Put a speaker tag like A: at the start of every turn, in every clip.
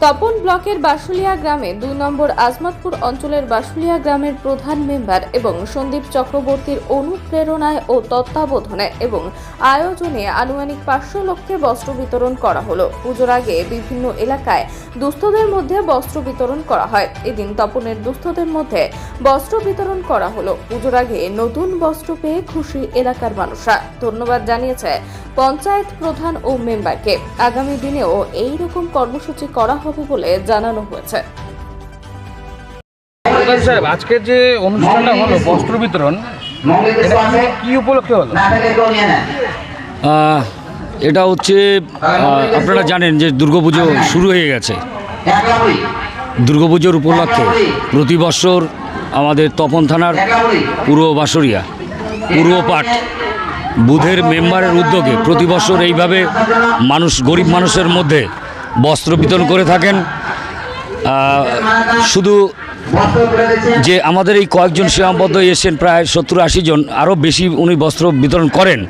A: তপন ব্লকের বাসুলিয়া গ্রামে ২ নম্বর আজমতপুর অঞ্চলের বাসুলিয়া গ্রামের প্রধান মেম্বার এবং সন্দীপ চক্রবর্তীর অনুপ্রেরণায় ও তত্ত্বাবধানে এবং আয়োজনে আনুমানিক ৫০০ লক্ষে বস্ত্র বিতরণ করা হলো। পুজোর আগে বিভিন্ন এলাকায় দুস্থদের মধ্যে বস্ত্র বিতরণ করা হয়। এদিন তপনের দুস্থদের মধ্যে বস্ত্র বিতরণ করা হলো। পুজোর আগে নতুন বস্ত্র পেয়ে খুশি এলাকার মানুষরা। ধন্যবাদ জানিয়েছে পঞ্চায়েত প্রধান ও মেম্বারকে। আগামী দিনেও এই রকম কর্মসূচি করা হবে বলে জানানো হয়েছে।
B: সাহেব, আজকের যে অনুষ্ঠানটা হলো বস্ত্র বিতরণ, এটা কি উপলক্ষে হলো?
C: এটা হচ্ছে আপনারা জানেন যে দুর্গাপুজো শুরু হয়ে গেছে। দুর্গাপুজোর উপলক্ষে প্রতি বছর আমাদের তপন থানার পূর্ব বাসুরিয়া পূর্বপাট বুধের মেম্বারের উদ্যোগে প্রতি বছর এইভাবে গরিব মানুষের মধ্যে বস্ত্র বিতরণ করে থাকেন। শুধু যে আমাদের এই কয়েকজন সীমাবদ্ধ এসেছেন, প্রায় 70-80 জন, আরও বেশি উনি বস্ত্র বিতরণ করেন।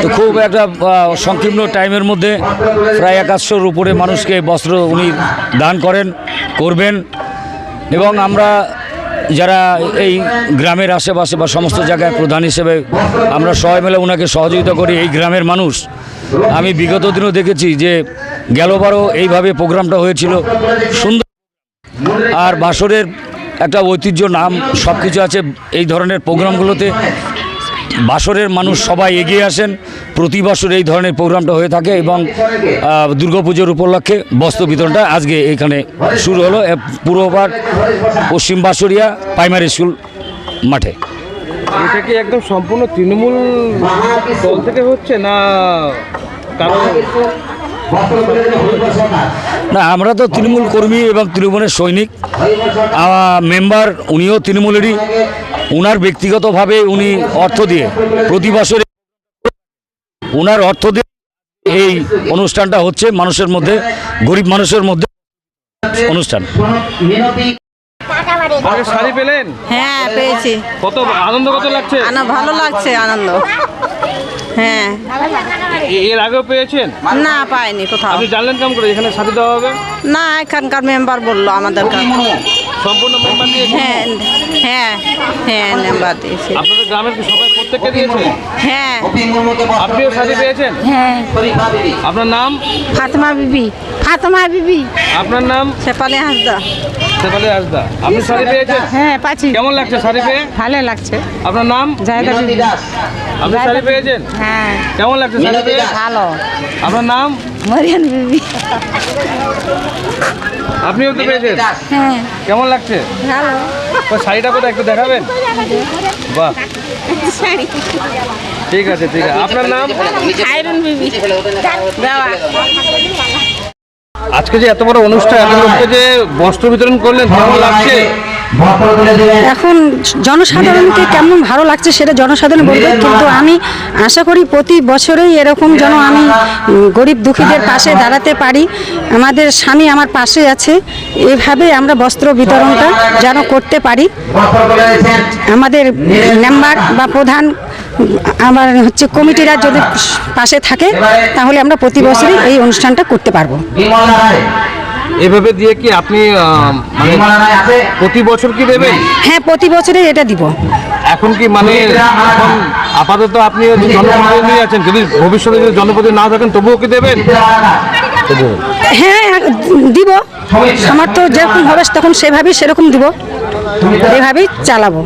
C: তো খুব একটা সংক্ষিপ্ত টাইমের মধ্যে প্রায় 100-র উপরে মানুষকে বস্ত্র উনি দান করবেন। এবং আমরা যারা এই গ্রামের আশেপাশে বা সমস্ত জায়গায় প্রধান হিসেবে আমরা সবাই মিলে ওনাকে সহযোগিতা করি। এই গ্রামের মানুষ, আমি বিগত দিনও দেখেছি যে গেলবারও এইভাবে প্রোগ্রামটা হয়েছিল সুন্দর। আর বাসরের একটা ঐতিহ্য, নাম সব কিছু আছে এই ধরনের প্রোগ্রামগুলোতে। বাসরের মানুষ সবাই এগিয়ে আসেন। প্রতি বছর এই ধরনের প্রোগ্রামটা হয়ে থাকে এবং দুর্গাপুজোর উপলক্ষে বস্ত্র বিতরণটা আজকে এখানে শুরু হলো পূর্বপাট পশ্চিম বাসুরিয়া প্রাইমারি স্কুল মাঠে।
B: এটা কি একদম সম্পূর্ণ তৃণমূল দল থেকে হচ্ছে না কারণ?
C: না, আমরা তো তৃণমূল কর্মী এবং তৃণমূলের সৈনিক। মেম্বার উনিও তৃণমূলেরই। উনার ব্যক্তিগতভাবে উনি অর্থ দিয়ে প্রতি বছরে উনার অর্থ দিয়ে এই অনুষ্ঠানটা হচ্ছে মানুষের মধ্যে, গরিব মানুষের মধ্যে অনুষ্ঠান।
B: শাড়ি পেলেন?
D: হ্যাঁ, পেয়েছি।
B: কত আনন্দ, কত লাগছে?
D: ভালো লাগছে, আনন্দ। হ্যাঁ।
B: এর আগেও পেয়েছেন?
D: না, পাইনি কোথাও।
B: আপনি জানলেন কেমন করে এখানে শাড়ি দেওয়া হবে?
D: না, এখানকার মেম্বার বললো আমাদেরকে।
B: সম্পূর্ণ মেম্বার দিয়েছে?
D: হ্যাঁ হ্যাঁ হ্যাঁ, মেম্বার দিয়েছে।
B: আপনাদের গ্রামের কি সবাই প্রত্যেককে দিয়েছে?
D: হ্যাঁ।
B: আপনিও শাড়ি পেয়েছেন?
D: হ্যাঁ।
B: আপনার নাম?
D: ফাতেমা বিবি। ফাতেমা বিবি।
B: আপনার নাম?
D: শেফালি হাসদা।
B: শেফালি হাসদা। আপনি শাড়ি পেয়েছেন?
D: হ্যাঁ, পাচ্ছি।
B: কেমন লাগছে শাড়ি পেয়ে?
D: ভালো লাগছে।
B: আপনার নাম?
D: জায়দা বিবি।
B: আপনি শাড়ি পেয়েছেন?
D: হ্যাঁ।
B: কেমন লাগছে শাড়ি পেয়ে?
D: ভালো।
B: আপনার নাম?
D: মরিয়ান বিবি।
B: আপনিও তো পেয়েছেন?
D: হ্যাঁ।
B: কেমন লাগছে?
D: ভালো।
B: শাড়িটা কোথায় একটু দেখাবেন? বাহ, ঠিক আছে ঠিক আছে। আপনার নাম?
D: আয়রন বিবি।
B: আজকে যে এত বড় অনুষ্ঠান, লোককে যে বস্ত্র বিতরণ করলেন, কেমন লাগছে?
E: এখন জনসাধারণকে কেমন ভালো লাগছে সেটা জনসাধারণ বলবে, কিন্তু আমি আশা করি প্রতি বছরেই এরকম যেন আমি গরিব দুঃখীদের পাশে দাঁড়াতে পারি। আমাদের স্বামী আমার পাশে আছে, এভাবে আমরা বস্ত্র বিতরণটা যেন করতে পারি। আমাদের মেম্বার বা প্রধান আমার কমিটিরা যদি পাশে থাকে তাহলে আমরা প্রতি বছরই এই অনুষ্ঠানটা করতে পারবো।
B: এভাবে দিয়ে কি আপনি প্রতি বছর কি দেবেন?
E: হ্যাঁ, প্রতি বছরই এটা দিব।
B: এখন কি এখন আপাতত আপনি জনপ্রতিনিধি আছেন, যদি ভবিষ্যতে যদি জনপ্রতিনিধি না থাকেন তবুও কি দেবেন?
E: হ্যাঁ, দিব। সামর্থ্য যেরকম হবে তখন সেভাবেই সেরকম দিব, এভাবেই চালাবো।